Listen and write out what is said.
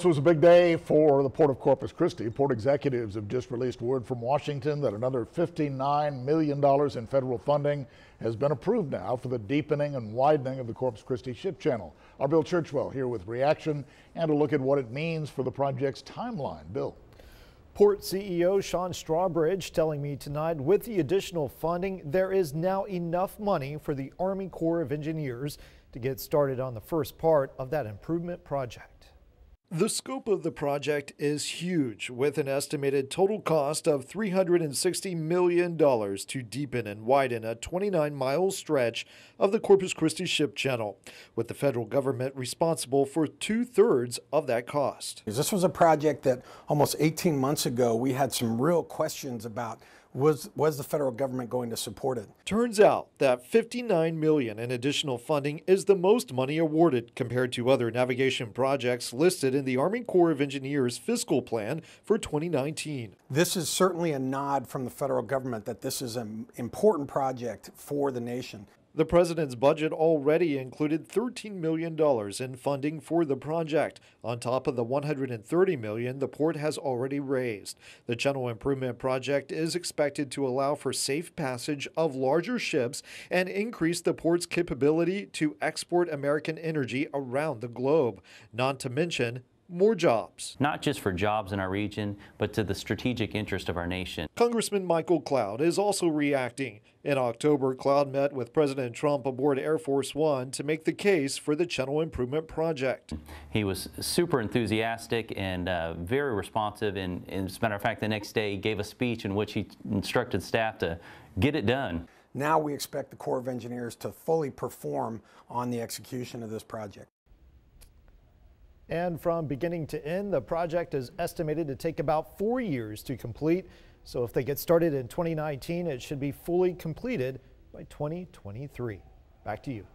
This was a big day for the Port of Corpus Christi. Port executives have just released word from Washington that another $59 million in federal funding has been approved now for the deepening and widening of the Corpus Christi ship channel. Our Bill Churchwell here with reaction and a look at what it means for the project's timeline. Bill. Port CEO Sean Strawbridge telling me tonight with the additional funding, there is now enough money for the Army Corps of Engineers to get started on the first part of that improvement project. The scope of the project is huge, with an estimated total cost of $360 million to deepen and widen a 29-mile stretch of the Corpus Christi ship channel, with the federal government responsible for 2/3 of that cost. This was a project that almost 18 months ago we had some real questions about. Was the federal government going to support it? Turns out that $59 million in additional funding is the most money awarded compared to other navigation projects listed in the Army Corps of Engineers fiscal plan for 2019. This is certainly a nod from the federal government that this is an important project for the nation. The president's budget already included $13 million in funding for the project, on top of the $130 million the port has already raised. The channel improvement project is expected to allow for safe passage of larger ships and increase the port's capability to export American energy around the globe, not to mention more jobs. Not just for jobs in our region, but to the strategic interest of our nation. Congressman Michael Cloud is also reacting. In October, Cloud met with President Trump aboard Air Force One to make the case for the channel improvement project. He was super enthusiastic and very responsive, and as a matter of fact, the next day he gave a speech in which he instructed staff to get it done. Now we expect the Corps of Engineers to fully perform on the execution of this project. And from beginning to end, the project is estimated to take about 4 years to complete. So if they get started in 2019, it should be fully completed by 2023. Back to you.